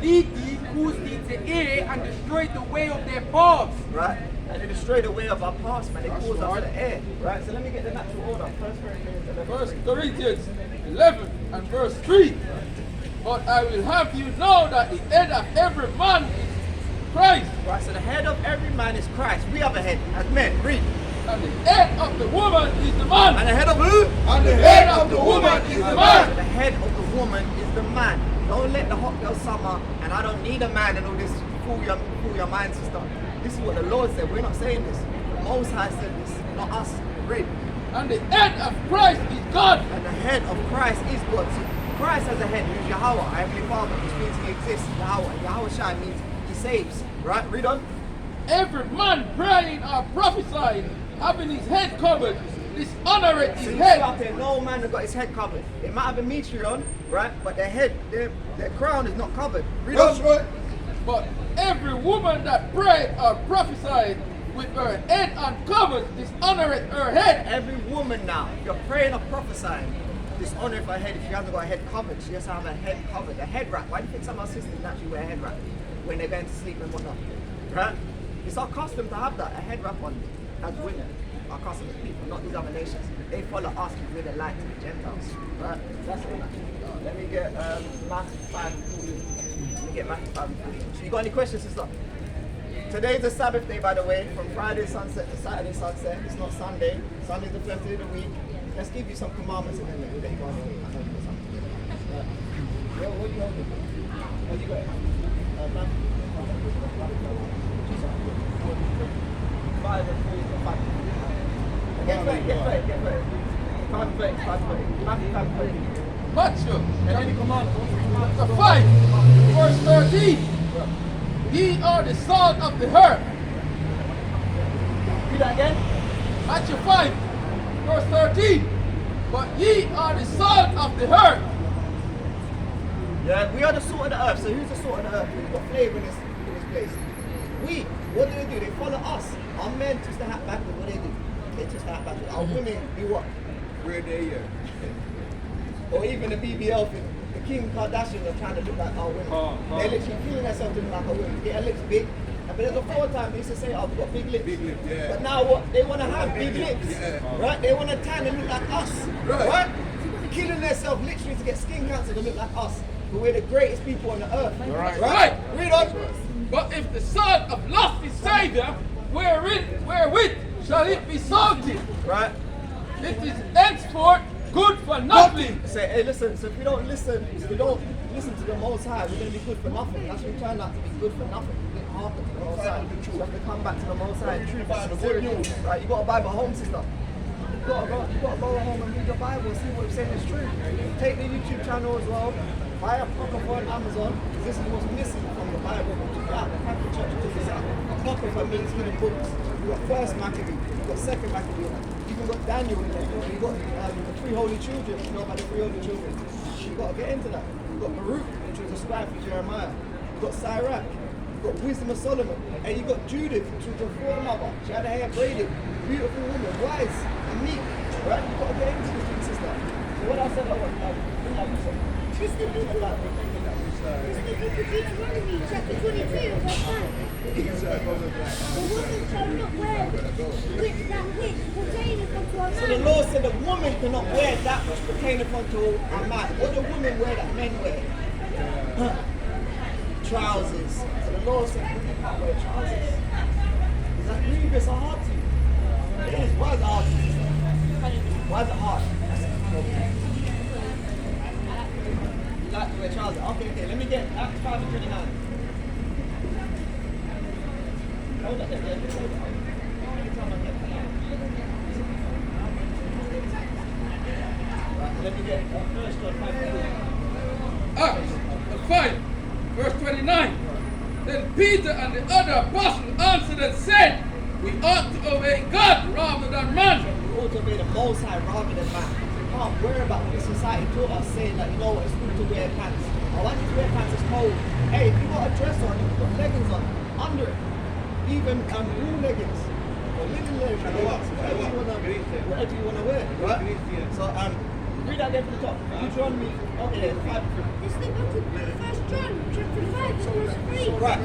lead thee, cause thee to err, and destroy the way of their paths. Right? And they destroy the way of our past, man. They cause us to err. Right? So let me get the natural order. First Corinthians 11 and verse 3. But I will have you know that the head of every man is Christ. Right, so the head of every man is Christ. We have a head as men. Read. And the head of the woman is the man. And the head of who? And the head of the woman is the man. The head of the woman is the man. Don't let the hot girl summer and I don't need a man and all this fool your mind, sister. This is what the Lord said. We're not saying this. The Most High said this, not us. Read. And the head of Christ is God. And the head of Christ is God. So Christ has a head, who's Yahweh, our Heavenly Father, which means he exists. Yahweh Shai means he saves. Right? Read on. Every man praying or prophesying, having his head covered, dishonoring So his you head. see out there, no man has got his head covered. It might have a mitre on, right? But their head, their crown is not covered. Read on. Right. But every woman that pray or prophesied with her head uncovered, dishonoring her head. Every woman now, if you're praying or prophesying, dishonor her head if she hasn't got her head covered. She has to have her head covered. A head wrap. Why do you think some of our sisters naturally wear a head wrap when they're going to sleep and whatnot? Right? It's our custom to have that, a head wrap on as women. Our custom as people, not these other nations. They follow us because we're the light to the Gentiles. Right? That's it. Let me get Matthew 5:14. Let me get Matthew 5:14. So you got any questions, sister? Today's a Sabbath day, by the way, from Friday sunset to Saturday sunset. It's not Sunday. Sunday's the first day of the week. Let's give you some commandments and then we'll let you go on. I know you got something. What are you holding? Oh, you got it. Matthew 5 and 4. Get ready. 5:30. Matthew 5:30. Matthew And then you command. chapter 5, verse 13. Ye are the salt of the earth. Read that again. Matthew 5, verse 13. But ye are the salt of the earth. Yeah, we are the salt of the earth. So who's the salt of the earth? Who's got flavour in this place? We. What do? They follow us. Our men twist the hat backwards. What do? They twist the hat backwards. Our women do what? We're there, yeah. Or even the BBL thing. The Kim Kardashian are trying to look like our women. They're literally killing themselves to look like our women. Get her lips big. But there's a time they used to say, oh, we've got big lips. Big lips, yeah. But now what? They want to have big lips. Yeah. Right? They want to tan and look like us. Right? Killing themselves literally to get skin cancer to look like us. But we're the greatest people on the earth. Right. Read on. But if the salt of lust is Savior, wherewith shall it be salted? Right? It is henceforth good for nothing. Say, hey, listen, so if we don't listen to the Most High, we're going to be good for nothing. That's why we try not to be good for nothing. We get hearken to the Most High. We have to come back to the Most High. Right? You got a Bible home, sister. You got to go home and read your Bible and see what it's saying is true. Take the YouTube channel as well. Buy a Apocrypha on Amazon. This is what's missing from the Bible. The Catholic Church took this out. Apocrypha means hidden books. You got first Maccabee, you got second Maccabee. You even got Daniel in there. You got the three holy children. You know about the three holy children. You got to get into that. You got Baruch, which was a scribe for Jeremiah. You got Sirach. You got Wisdom of Solomon. And you got Judith, which was a foremother. She had her hair braided. Beautiful woman, wise and meek. Right? You got to get into this thing, sister. So what I said, It's the book of Deuteronomy, chapter 22, verse 5. The woman shall not wear which pertaineth unto a So the man. Lord said the woman cannot wear that which pertaineth unto a man. What do women wear that men wear? Trousers. So the Lord said women can't wear trousers. Is that grievous or hard to you? It is. Why is it hard to you? Why is it hard? You like to wear trousers? Okay, let me get Acts 5 and 29. Hold up there, hold up. Anytime I get that. Right, let me get 1 John 5 and 29. Acts 5, verse 29. Then Peter and the other apostles answered and said, we ought to obey God rather than man. We ought to obey the Most High rather than man. We can't worry about what the society taught us, saying that, you know what, it's good to wear pants. I want you to wear pants, it's cold. Hey, if you got a dress on, you've got leggings on, under it, even wool leggings, or linen leggings, whatever you want to wear, right? So, read that again from the top. Deuteronomy, okay, 5. It's the book of 1 John, chapter 5. Right.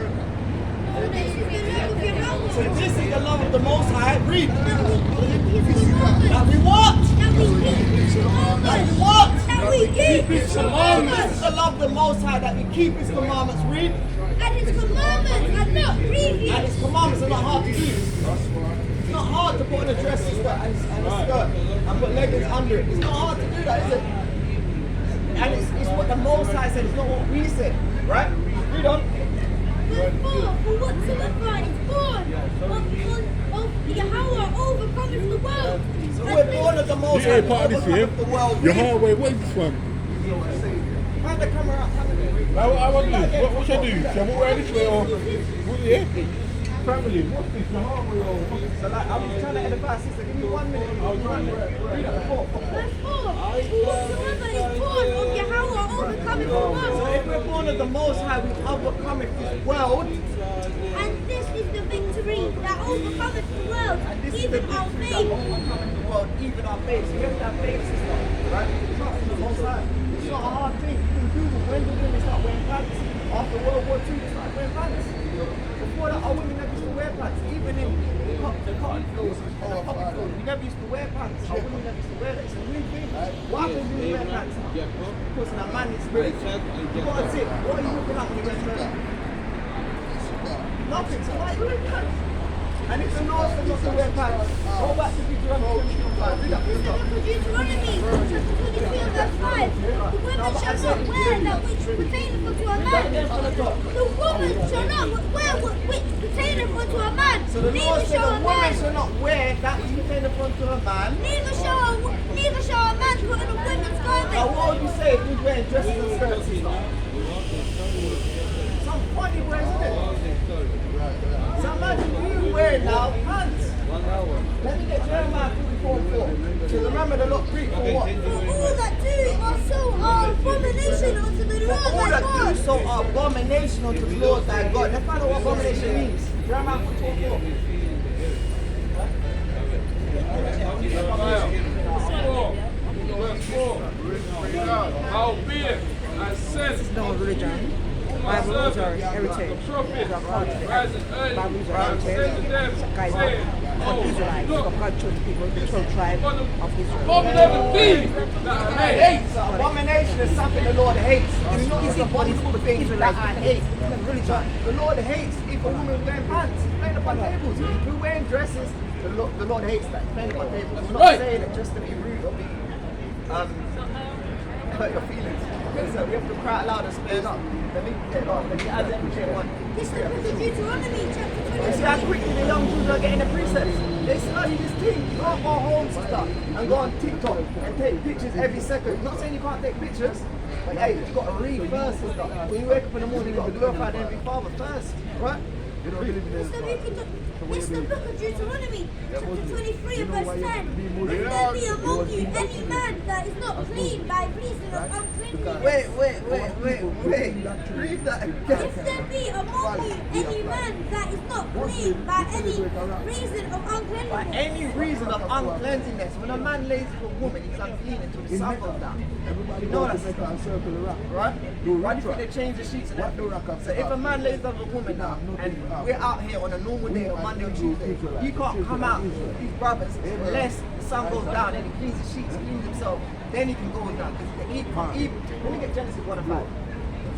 So this is the love of Yahweh. So this is the love of the Most High. Read. That we keep his commandments. That we what? That we keep his That commandments. we what? That we keep his This commandments. is the love of the Most High, that we keep His commandments. Read. And his commandments are not And grievous. His commandments are not hard to do. It's not hard to put on a dress and a skirt and put leggings under it. It's not hard to do that, is it? And it's what the Most High said. It's not what we said. Right? Read on. Verse 4, for whatsoever is born of Yahweh overcometh the world. So we're born of the Most High. You ain't part of this here. Overcome the world. Your hallway, where's this from? Hand the camera up. I want to do. What should I do? Shall I walk around this way or? Yeah. Family, what's this? Your hallway or? So like, I'm trying to edify sister. Give me 1 minute. Read it. Four. Verse 4, for whatsoever is born of Yahweh overcometh the So world. if we're born of the Most High, we overcome this world. And this is the victory that overcometh the world, And this is the even our victory that faith. overcometh the world, even our faith. So we have to have faith, sister. Right? It's not from the Most High. It's not a hard thing. You can Google when did women start wearing pants. After World War II, they started wearing pants. Before that, our women never used to wear pants. Even in the cotton fields and the poppy fields, we never used to wear pants. Our women never used to wear that. It's a new thing. What happens when you wear pants? Because in a man's spirit, you got to sit. What are you looking at when you wear pants? Nothing. So why are you wearing pants? And if the Lord says not to wear pants, go back to Deuteronomy 25. Read that, This is the sister. book of Deuteronomy, chapter 22, verse 5. The woman shall not wear that which pertaineth unto a man. The woman shall not wear which pertaineth unto a man. So the Lord Neither said shall a a woman man. shall not wear that which pertains upon to a man. Neither shall a man put on a woman's Now garment. what would you say if he's wearing dresses and skirts and stuff? Some funny words, isn't it? So imagine you wearing now pants. Let me get Jeremiah 44:4. So remember the Lord preached for what? For all that do or so are abomination unto the Lord All thy that do God. so are abomination unto the Lord thy God. Let's find out what abomination means. Jeremiah 44:4. Verse 4. Howbeit I sent No religion. Bible is our heritage. the prophet It's our culture. rising early. Bible is our I said to heritage. them, Guys, saying, from Israelites. look, God chose people, the 12 tribes of Israel. abominable thing that I hate. So abomination is something the Lord hates. It's not just a wonderful thing that I hate. The Lord hates if a woman wearing pants, playing upon tables. If we're wearing dresses, the Lord hates that, playing upon tables. We're not Right. saying it just to be rude or be hurt your feelings. So we have to cry out loud and spare up. Let me get on. Let me add everything one. This is the book of Deuteronomy, chapter You see how 23. quickly the young children are getting the precepts? They study this thing. You can't go home, sister, and go on TikTok and take pictures every second. I'm not saying you can't take pictures, but hey, you got to read first, sister. When you wake up in the morning, you got to glorify the Heavenly Father first, right? This is the book of Deuteronomy, chapter 23, verse 10. If there be among you any man that is not clean by reason of uncleanness. Wait. Read that again. If there be among you any man that is not clean by any reason of By uncleanness. any reason of uncleanliness, when a man lays with a woman, he's unclean until the sun goes down. You know that, right? Why do you think they change the sheets and everything? So if a man lays with a woman now, and we're out here on a normal day, on Monday or Tuesday, you can't come out with these brothers unless the sun goes down and he cleans his sheets, cleans himself, then he can go down. Because let me get Genesis 1 and 5.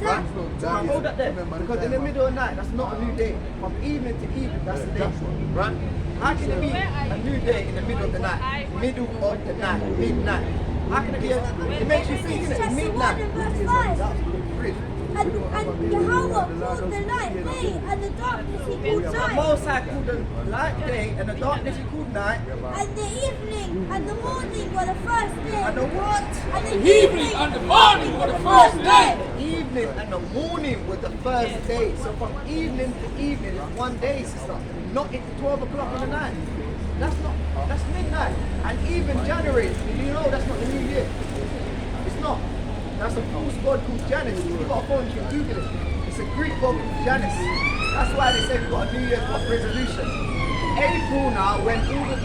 Right? So I hold that there. Because in the middle of the night, that's not a new day. From evening to evening, that's a day. Right? How can it be a new day in the middle of the night? Middle of the night, midnight. How can it be it makes you think, Chapter innit? 1 Midnight. and verse 5. Read. And Yahweh called the light day, and the darkness he called The night. Most High called the light day, and the darkness he called night. And the evening and the morning were the first day. And the what? And the Evening and the morning were the first day. Evening and the morning was the first day. So from evening to evening is one day, sister. Not at 12 o'clock in the night. That's midnight. And even January, you know that's not the new year. It's not. That's a false god called Janus. If you've got a phone, you can Google it. It's a Greek god called Janus. That's why they say we've got a New Year's resolution. April now, when all the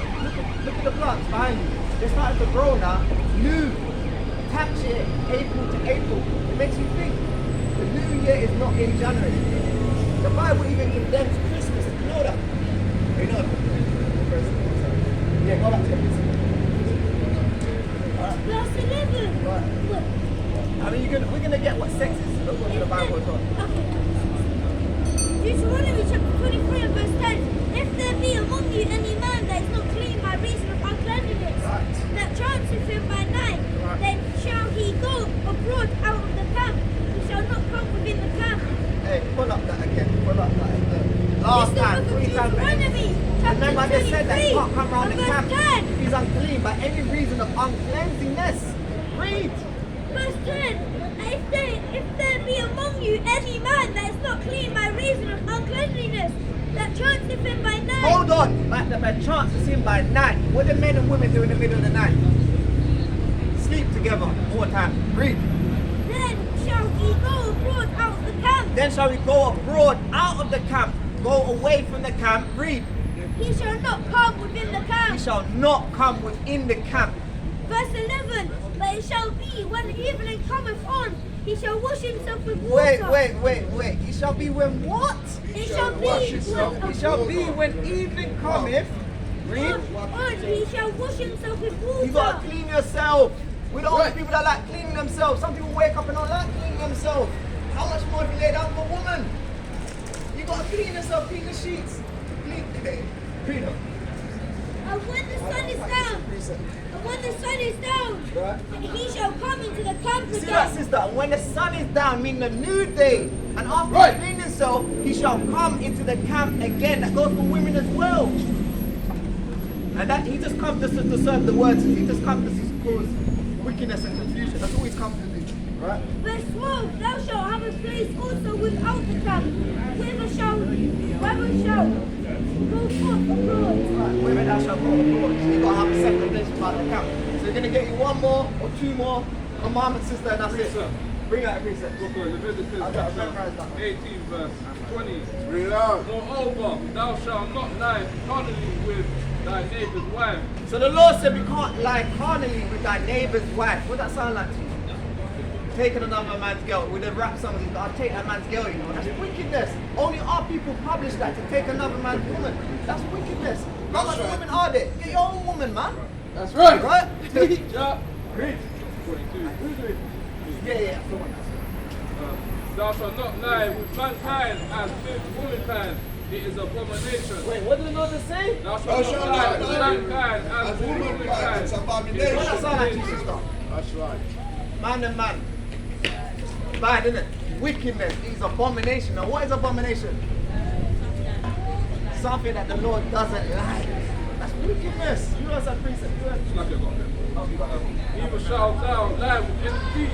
look at the plants behind you. They're starting to grow now. New tax year, April to April. It makes you think the new year is not in January. The Bible even condemns Christmas. You know that? You know that? Yeah, go back to it. Verse 11. Right. Look. I mean, we're gonna get what sex is. Look what the Bible is on. Okay. Deuteronomy chapter 23 and verse 10. If there be among you any man that is not clean by reason of uncleanness, that chanceth him by night, then shall he go abroad out of the camp. He shall not come within the camp. Hey, pull up that again. Pull up that again. Last time, 3 times. Deuteronomy chapter Remember, I just said that he 23 can't come around the and verse camp. 10. He's unclean by any reason of uncleanliness. Read. Verse 10. If there be among you any man that is not clean by reason of uncleanliness, that chanceth him by night. Hold on. Like the chance to see him by night. What do men and women do in the middle of the night? Sleep together. More time. Read. Then shall he go abroad out of the camp. Then shall we go abroad out of the camp. Go away from the camp. Read. He shall not come within the He camp. shall not come within the camp. Verse 11. But it shall be when evening cometh on, he shall wash himself with water. Wait. He shall be when what? It shall be It shall be when evening cometh. Read. on, he shall wash himself with You gotta water. clean yourself. We're the only people that like cleaning themselves. Some people wake up and don't like cleaning themselves. How much more if you lay down for a woman? You gotta clean yourself, clean the sheets. Clean them. And when the sun is down, he shall come into the camp See that, again. sister? When the sun is down, meaning the new day, and after Right. he cleaned himself, he shall come into the camp again. That goes for women as well. And that he just comes just to serve the words. He just comes to cause wickedness and confusion. That's all he's come to do, right? Verse 12, thou shalt have a place also without the camp, whither shall go forth abroad. Right, women thou shalt go abroad. So you gotta have a separate place about the camp. So you're gonna get you one more or two more commandments, sister, and that's it. Precept. Bring out a precept. Look at Leviticus I gotta memorize that. 18 verse 20. Read out. Moreover, thou shalt not lie carnally with thy neighbor's wife. So the Lord said we can't lie carnally with thy neighbor's wife. What does that sound like to you? Taking another man's girl. With a rap song, I'll take that man's girl, you know. That's wickedness. Only our people publish that to take another man's woman. That's wickedness. How much women are there? Get your own woman, man. That's right. Right? Teacher. Read. 22. Yeah. Thou shalt not lie with mankind as with womankind. It is abomination. Wait, what did the Lord just say? Thou shalt not lie with mankind as As with womankind, it's womankind. What does that abomination. sound like to you, sister? That's right. Man and man. Bad, isn't it? Wickedness is abomination. Now, what is abomination? Something that the Lord doesn't like. That's wickedness. You know that precept. You know Slap your God. Neither shalt thou lie with any thief,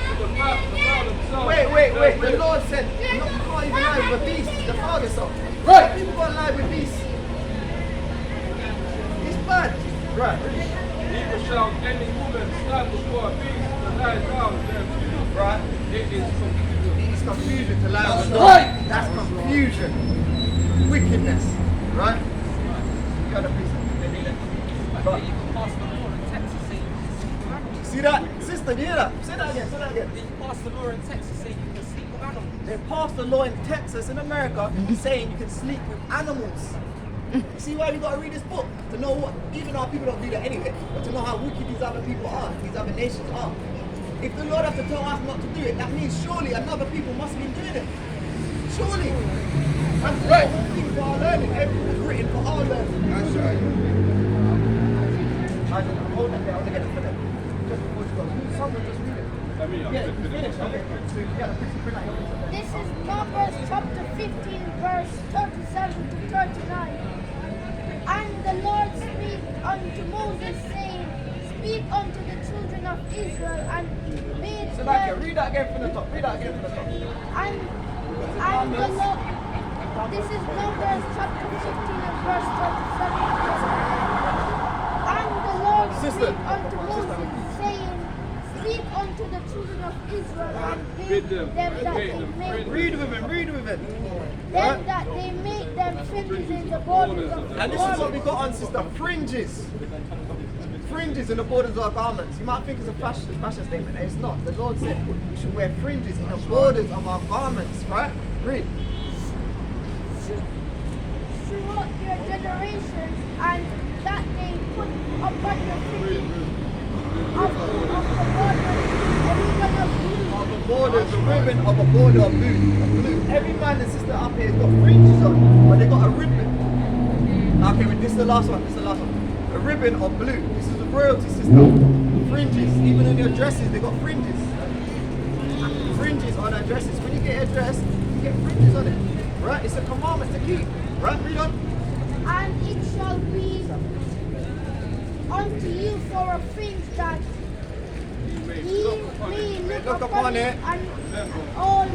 with the mouth themselves. Wait. The Lord said, no, you can't even lie with a beast. The Father said. Right. People can't lie with beasts. It's bad. Right. Neither shall any woman stand before a beast and lie down thereto. Right. It is confusion. It's confusion to lie with That's God. right. That's confusion. Wickedness. Right? You got the precept. Right. See that? Sister, do you hear that? Say that again. They passed the law in Texas in America saying you can sleep with animals. You see why we got to read this book? To know what, even our people don't do that anyway, but to know how wicked these other people are, these other nations are. If the Lord has to tell us not to do it, that means surely another people must have been doing it. Surely. And right. All things for our learning, everything was written for our learning. That's right. Hold that there, I want to get it finished. Just before you go. Someone just read it. Let me Yeah, finish. Okay. So you got to print out. This is Numbers chapter 15, verse 37 to 39. And the Lord spake unto Moses, saying, Speak unto the children of Israel, and bid So like, them, read that again from the top. Read that again from the top. and the Lord, this is Numbers chapter 15 and verse 37. And the Lord Sister. spake unto Moses, saying, Speak unto the children of Israel, and bid them that they make Read with him. them that they make them fringes in the borders of the And this is what we garment. got on, sister. Fringes. Fringes in the borders of our garments. You might think it's a fashion statement. It's not. The Lord said we should wear fringes in the borders of our garments, right? Read. throughout your generations, and that they put upon your thinking of the border, The ribbon of a border of blue. Every man and sister up here has got fringes on, but they got a ribbon. Okay, but this is the last one. A ribbon of blue. This is the royalty system. Fringes. Even in your dresses, they got fringes. Fringes on our dresses. When you get a dress, you get fringes on it. Right? It's a commandment to keep. Right? Read on. and it shall be unto you for a thing that ye may look upon it and all the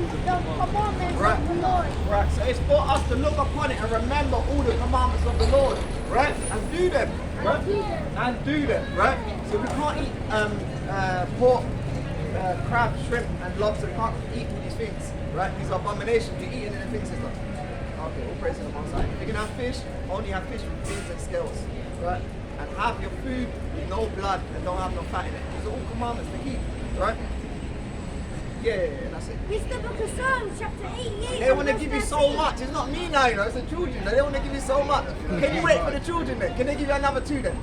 commandments of the Lord. Right, so it's for us to look upon it and remember all the commandments of the Lord, right? And do them, right? And do them, right? So we can't eat pork, crab, shrimp, and lobster. We can't eat all these things, right? These are abominations. You're eating in the things, sister. Okay, all praise to the Most High. If you can have fish, only have fish with fins and scales, right? And have your food with no blood and don't have no fat in it. These are all commandments to keep, right? Yeah, that's it. It's the book of Psalms, chapter 88. They want to give you so much. It's not me now, you know. It's the children. They want to give you so much. Can you wait for the children then? Can they give you another 2 then?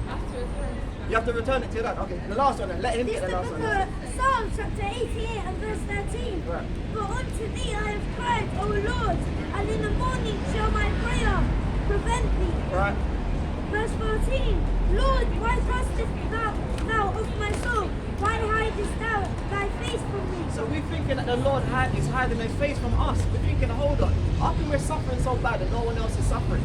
You have to return it to your dad. Okay, the last one then. Let him It's get the the last book one. of Psalms, chapter 88 and verse 13. Right. For unto thee I have cried, O Lord, and in the morning shall my prayer prevent thee. Right. Verse 14. Lord, why castest thou off my soul? Why hidest thou thy face from me? So we're thinking that the Lord is hiding his face from us. We're thinking, hold on. How come we're suffering so bad and no one else is suffering?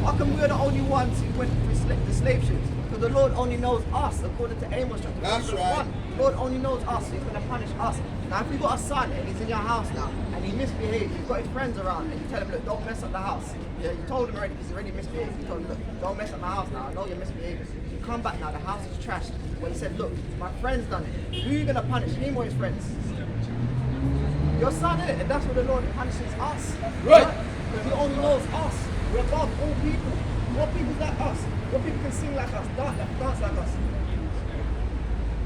How come we're the only ones who went through the slave ships? Because the Lord only knows us, according to Amos chapter 2, verse 1. The Lord only knows us, so he's going to punish us. Now if you've got a son and he's in your house now, and he misbehaves, you've got his friends around, and you tell him, look, don't mess up the house. Yeah, you told him already, because he's already misbehaved. You told him, look, don't mess up my house now, I know you're misbehaving. You come back now, the house is trashed. When he said, look, my friend's done it. Who are you going to punish, him or his friends? Your son, innit? And that's what the Lord punishes us. Right. Because he only knows us. We're above all people. What people like us? What people can sing like us, dance like us?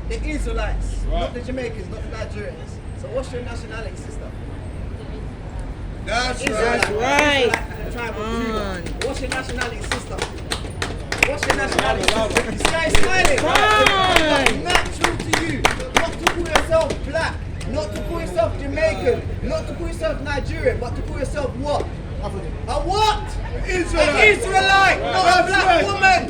The Israelites, not the Jamaicans, not the Nigerians. So what's your nationality, sister? That's Israelite. right. Israelite and the tribe of Judah. What's your nationality, sister? What's your nationality, sister? This guy's smiling. It's natural to you not to call yourself black, not to call yourself Jamaican, not to call yourself Nigerian, but to call yourself what? A what? Israelite. An Israelite, not a black woman,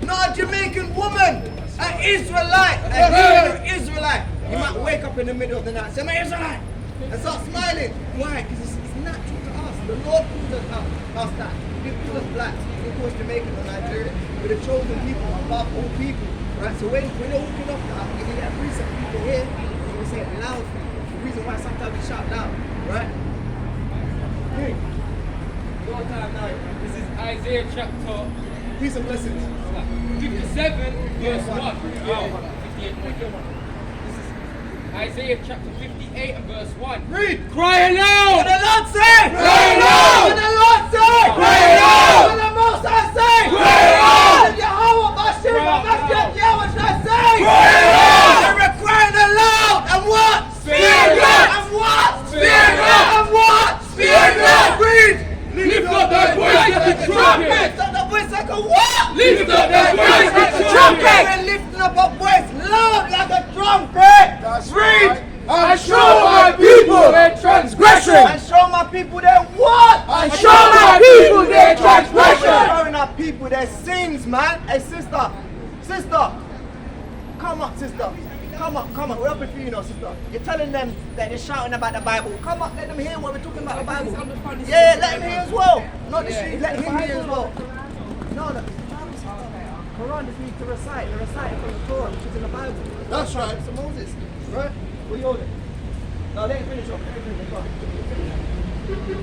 not a Jamaican woman. An Israelite, a Hebrew Israelite. You might wake up in the middle of the night and say, I'm an Israelite, and start smiling. Why? Because it's natural to us. The Lord calls us that. He didn't call us blacks, he didn't call us Jamaican or Nigerian. We're the chosen people above all people. Right? So when they're walking off now, if you get a precept people here, you're going to say it loud. The reason why sometimes we shout loud. Right? Your time now. This is Isaiah chapter Peace and blessings. 57, verse 1. Yeah. 58. This is Isaiah chapter 58 and verse 1. Read. Cry aloud! What the Lord say? Cry aloud! What the Lord say? Cry aloud! What the Most High say? Cry aloud! Yahweh, Bashir, Bashir, Yahweh, what should I say? Cry aloud! They're crying aloud. And what? Fear God! And what? Fear God! And what? Fear God! Read. Lift up thy voice like a trumpet! Lift up the voice like a what? Lift up thy voice like a Trumpet. trumpet! We're lifting up our voice loud like a trumpet. Read. And show my people their transgression! And show my people their what? And show my people their transgression! Showing our people their sins, man. Hey, sister. Come up, sister. Come up. We're up for you, know, sister. You're telling them that they're shouting about the Bible. Come up, let them hear what we're talking about the Bible. Yeah, let them hear as well. Not the street, let him hear as well. No. Quran just needs to recite. They're reciting from the Torah, which is in the Bible. That's right. So Moses, right? What you holding? No, let him finish off.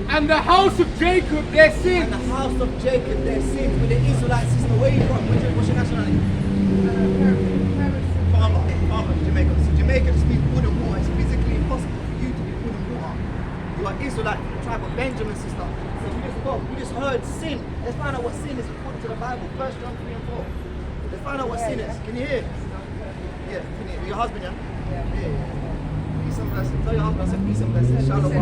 And the house of Jacob their And sins. the house of Jacob, their sins with the Israelite sister. Where you from? What's your nationality? Farmer, Jamaica. So Jamaica just means wood and water. It's physically impossible for you to be wood and water. You are Israelite from the tribe of Benjamin, sister. So we just heard sin. Let's find out what sin is according to the Bible. 1 John 3 and 4. Let's find out what sin is. Can you hear? Yeah, can you hear? Your husband, yeah? Yeah. Peace and blessings. Tell your husband I said peace and blessings. Shalom.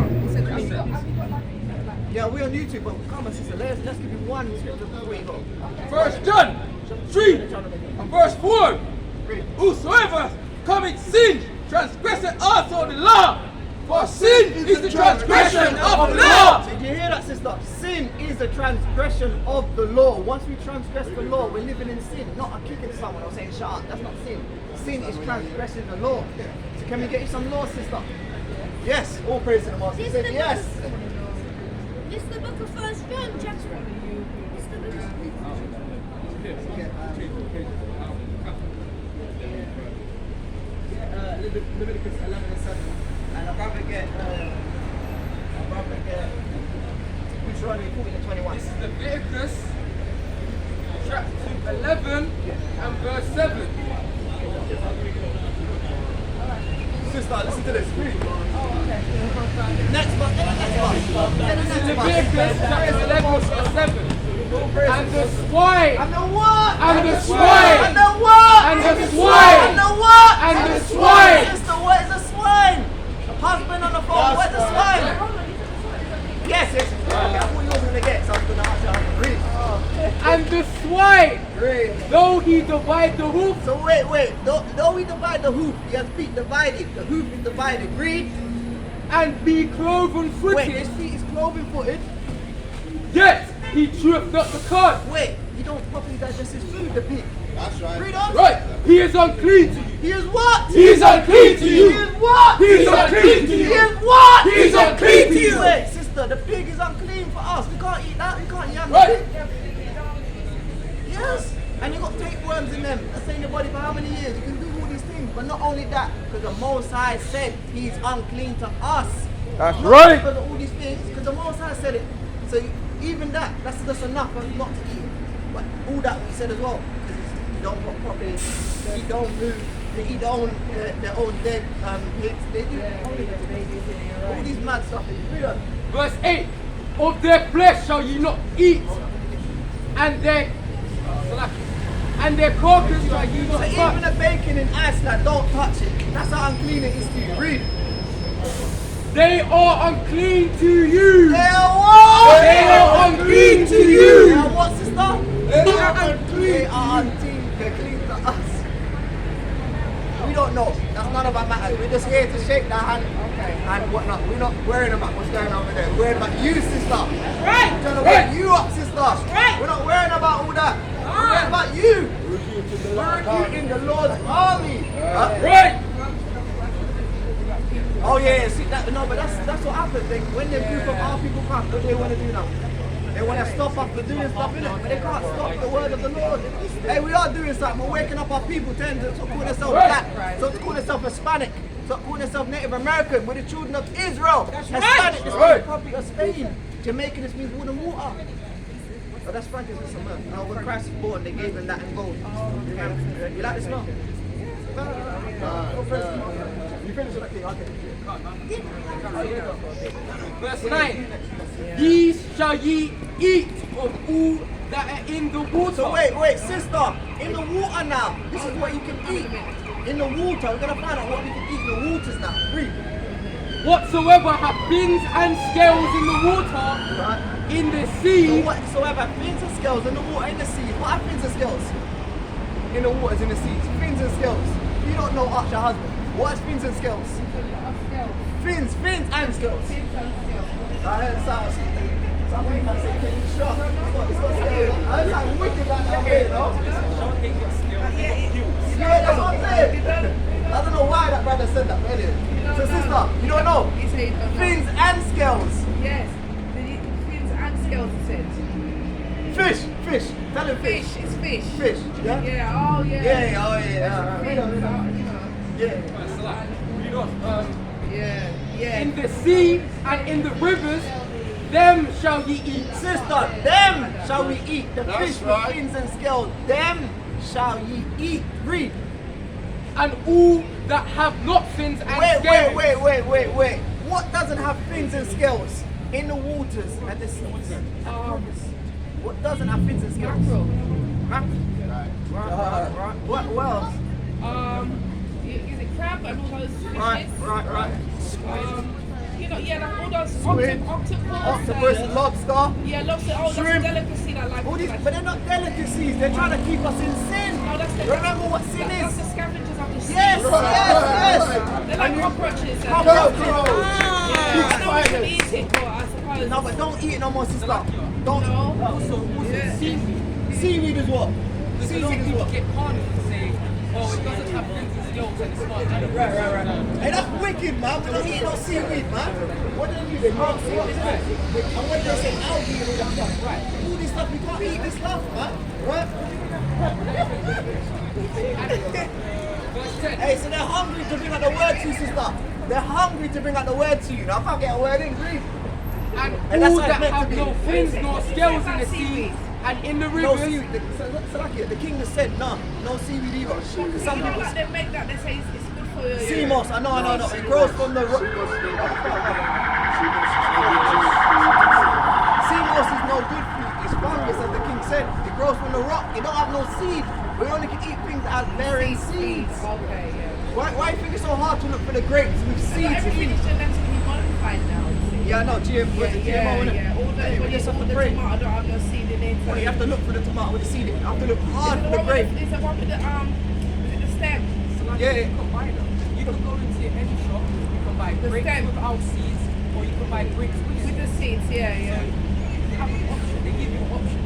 Yeah, we're on YouTube, but come on, sister. Let's give you one scripture before you go. 1 John 3 and verse 4. Whosoever commits sin transgresseth also the law. For sin is the transgression of the law. Did you hear that, sister? Sin is the transgression of the law. Once we transgress the law, we're living in sin. Not kicking someone or saying shut up. That's not sin. Sin is transgressing the law. So can we get you some law, sister? Yes. All praise to the Master. Say yes. It's the book of 1 John, chapter 1. It's the book of Leviticus 11 and 7. And I'd rather get Deuteronomy 14 and 21. This is Leviticus chapter 11 and verse 7. Sister, listen to this. Next one. This is Leviticus chapter 11 verse 7. And the swine. And the what? And the swine. And the what? And the swine. And the what? And the swine. Sister, what is a swine? Husband on the phone, where's the swine? Yes. Okay, I thought you was going to get something after. Read. And the swine, Read. though he divide the hoof, So wait. Though we divide the hoof, he has feet divided. The hoof is divided. Read. and be cloven Wait, footed, his feet is cloven footed. yet he cheweth not the cud. Wait, you don't properly digest his food, the pig. That's right. Read on. Right, he is unclean to you. He is what? He is unclean to He you. is what? He is unclean to He you. is what? He is unclean to you. Wait, sister, the pig is unclean for us. We can't eat that. We can't yam the Right. pig. Yes. And you got tapeworms in them. That's in your body for how many years? You can do all these things. But not only that, because the Most High said he's unclean to us. That's Not right. because of all these things, because the Most High said it. So even that's enough for us not to eat. But all that we said as well, because you don't walk properly, you don't move, they eat their own dead pigs. They do all these mad stuff. Read on. Verse 8, of their flesh shall ye not eat, and their carcass shall ye So not even touch. the bacon in Iceland, don't touch it. That's how unclean it is to you. Read. They are unclean to you. They are what? They are unclean to They you. are what, sister? They are unclean. They are unclean. They're clean to us. We don't know. That's none of our matters. We're just here to shake their hand and whatnot. We're not worrying about what's going on over there. We're worrying about you, sister. Right. We're trying to wake you up, sister. Right. We're not worrying about all that. We're worrying about you. We're recruiting the Lord's army. Right. Oh yeah, see that? No, but that's what happens. When the group of our people come, what do they want to do now? They want to stop us from doing stuff, innit? But they can't stop the word of the Lord. Hey, we are doing something. We're waking up our people, tend to call themselves black, so to call themselves Hispanic, so to call themselves Native American. We're the children of Israel. Hispanic, this means Republic of Spain. Jamaican, this means wood and water. But that's frankincense and myrrh. Now, when Christ was born, they gave him that in gold. You like the smell? You finished with that thing? Okay. Verse 9, these shall ye eat of all that are in the water. So wait, sister, in the water now, this is what you can eat. In the water, we're gonna find out what we can eat in the waters now. Read. Whatsoever have fins and scales in the water, Right. in the So sea, whatsoever fins and scales in the water, in the sea. What are fins and scales? In the waters, in the seas. Fins and scales. You don't know, ask your husband. What is fins and scales? Fins and scales. I heard some people say, can you shock? It's got scales. I heard something wicked like that here, you know? Yeah, that's what I'm saying. I don't know why that brother said that, but anyway. So sister, you don't know? Fins and scales. Yes, the fins and scales it said. Fish. Tell him fish. Fish, it's fish. Fish, yeah? Yeah, oh yeah. Yeah. Fins, you know. Yeah. Yeah. in the sea and in the rivers, them shall ye eat. Sister, them shall we eat. The That's fish right. with fins and scales, them shall ye eat. Read. And all that have not fins and scales. Wait. What doesn't have fins and scales in the waters and the seas? What doesn't have fins and scales? Mackerel. Right. What else? Is it crab? and all those Right, fishes. right. You know, yeah, like all those Squid, octopus, octopus, lobster. yeah, lobster. Oh, that's a shrimp. delicacy that like. All these, but they're not delicacies. They're trying to keep us in sin. No, that's the, Remember what sin that's is? the scavengers of the sea. Yes, yes. They're like cockroaches. Cockroaches. Yeah, I know we should eat it, but I suppose. No, but don't eat it no more, sister. Don't. No. Also, Yeah. Seaweed is what? Because a lot of people get carnal to say, oh, it doesn't have fins and scales and it's not animal. Right. Hey, that's wicked, man. We don't eat no seaweed, man. What do they do? They can't see it, isn't it? And when they say algae and all that stuff, right? All this stuff, we can't eat this stuff, man. Right? Hey, so they're hungry to bring out the word to you, sister. They're hungry to bring out the word to you. Now, I can't get a word in, read. And that's all what it's that meant to have be. no fins nor scales in the sea and in the No rivers. seaweed. The king has said no seaweed either. Some You know, people like they make that, they say it's good for you. sea moss. I know. It grows from the rock. Sea moss is no good fruit. It's fungus, as the king said. It grows from the rock. It don't have no seed. We only can eat things that have bearing seeds. Okay, yeah. Why do you think it's so hard to look for the grapes with But seeds everything in? is genetically modified now. you see. Yeah, I know. GM, Yeah, innit? yeah. All the, Yeah, we when just you have all to the pray. tomato don't have no seed in it. Well, you have to look for the tomato with the seed in it. You have to look hard for the grape. Is the one with the is it the stem? So like Yeah. you can buy them. You can go into any shop, you can buy The grapes stem. without seeds, or you can buy grapes with With seeds. the seeds, yeah. You have an option, they give you an option.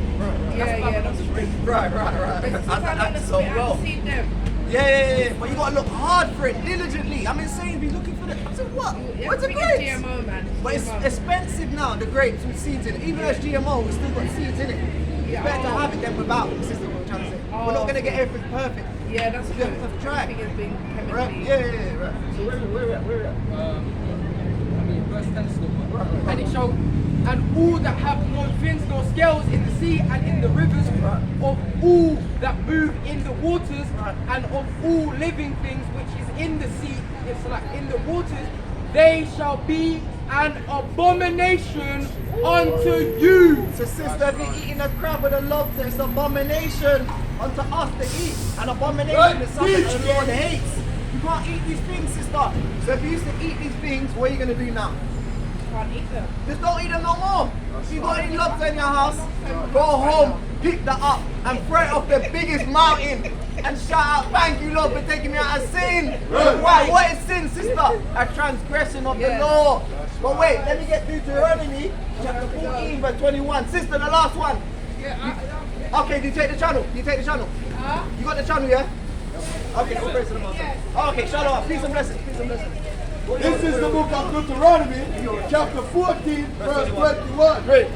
Yeah, that's great. Right. Sometimes I That's don't so know, I well. haven't seen them. Yeah. But you gotta look hard for it, diligently. I'm insane. Be looking for the. I said, what? Yeah, What's the I think it's grapes? GMO, man. But it's GMO. expensive now, the grapes with seeds in it. Even though it's GMO, we still got seeds in it. It's Yeah. better to have it than without. This is what I'm trying to say. We're not gonna get everything perfect. Yeah, that's You true. have to try. Everything is being Right? chemically. Yeah. Right. So where we at? Verse 10 still. And it shall, and all that have no fins nor scales in the sea and in the rivers, of all that move in the waters, and of all living things which is in the sea, it's like in the waters, they shall be an abomination unto you. So sister, if you're eating a crab or the lobster, it's an abomination unto us to eat. An abomination is something that the Lord hates. You can't eat these things, sister. So if you used to eat these things, what are you going to do now? Can't eat them. Just don't eat them no more. If you got any lobster in your house, go home, pick that up, and throw it off the biggest mountain and shout out, thank you, Lord, for taking me out of sin. Why? What is sin, sister? A transgression of the law. But wait, let me get Deuteronomy chapter 14, verse 21. Sister, the last one. Okay, do you take the channel? You got the channel, yeah? Okay, all praise to the Most High. Okay, shut up. Peace and blessings. This is the book of Deuteronomy, chapter 14, verse 21. Great.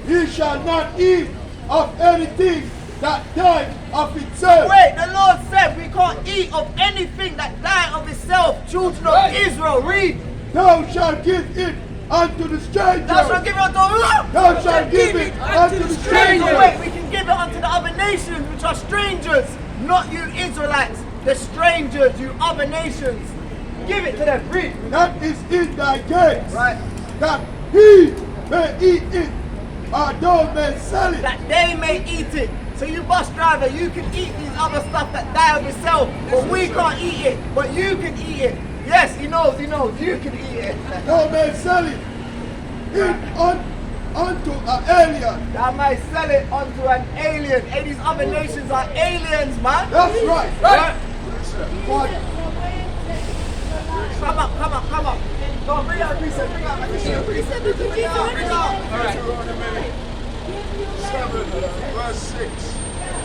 Ye shall not eat of anything that died of itself. Wait, the Lord said we can't eat of anything that died of itself. Children of Israel, read. Thou shalt give it unto the stranger. Thou shalt give it unto who? Thou shalt give it unto the stranger. So wait, we can give it unto the other nations, which are strangers, not you Israelites. The strangers, you other nations. Give it to them, read. That is in thy gates. Right. That he may eat it, or thou may sell it. That they may eat it. So you bus driver, you can eat these other stuff that die of itself, but we can't eat it. But you can eat it. Yes, he knows, you can eat it. Thou may sell it unto an alien. Thou might sell it unto an alien. Hey, these other nations are aliens, man. That's right. Right? For Come up. Go on, bring out a precept, bring out my precept. Bring out. Deuteronomy 7, verse 6.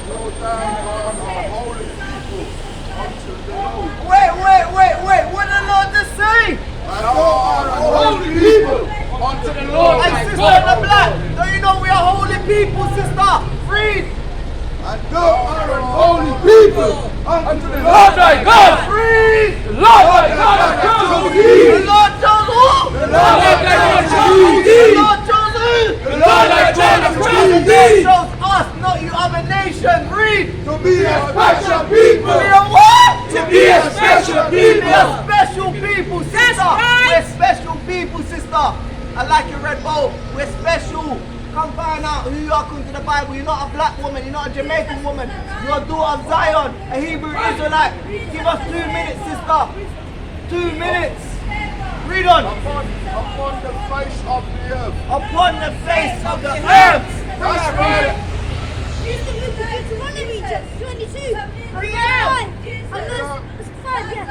Go down on our holy people unto the Lord. Wait. What did the Lord just say? And go on our holy people unto the Lord. Hey, sister in the black, don't you know we are holy people, sister? Read. And go on our holy people unto the Lord thy God. Read. The Lord thy God hath chosen The thee. Lord chose who? The Lord thy God hath chosen The thee. Lord chose who? The Lord thy God hath chosen He thee. chose us, not you other nation. Read. to be a special people. We are what? To be a special We people. are special people, sister. We're special people, sister. I like your red bowl. We're special. Come find out who you are according to the Bible. You're not a black woman. You're not a Jamaican woman. You're a daughter of Zion, a Hebrew Israelite. Give us 2 minutes, sister. 2 minutes. Read on. Upon the face of the earth. Upon the face of the earth. That's right. Use the book of Deuteronomy, chapter 22. Bring it out. And verse 5, yeah.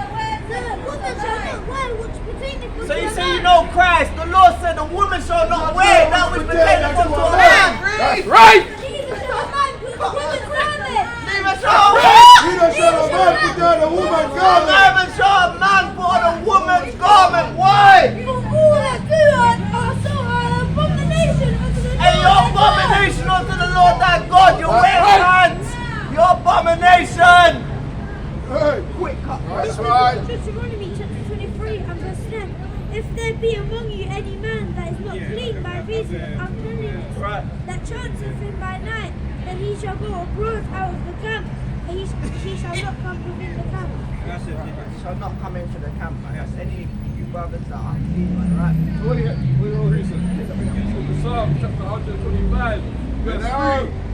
The woman shall not wear what's pertaining to So you a say you man. know Christ. The Lord said the woman shall not wear that which pertaineth unto a man. That's Right! Neither shall a man put a woman's garment. Neither shall Neither shall a man put on a woman's garment. neither shall a man put on a woman's garment. Why? For all that do it are so abomination unto the And Lord your thy God. abomination unto the Lord thy God. You wear pants. Your abomination. Hey, Quick cut. that's right. Deuteronomy chapter 23 and verse 10. If there be among you any man that is not clean by reason of uncleanness, Right. that chanceth him by night, then he shall go abroad out of the camp, and he shall not come within the camp. Shall not come into the camp. That's any you brothers that are clean, right? We all reason. Psalm chapter 125, verse 3.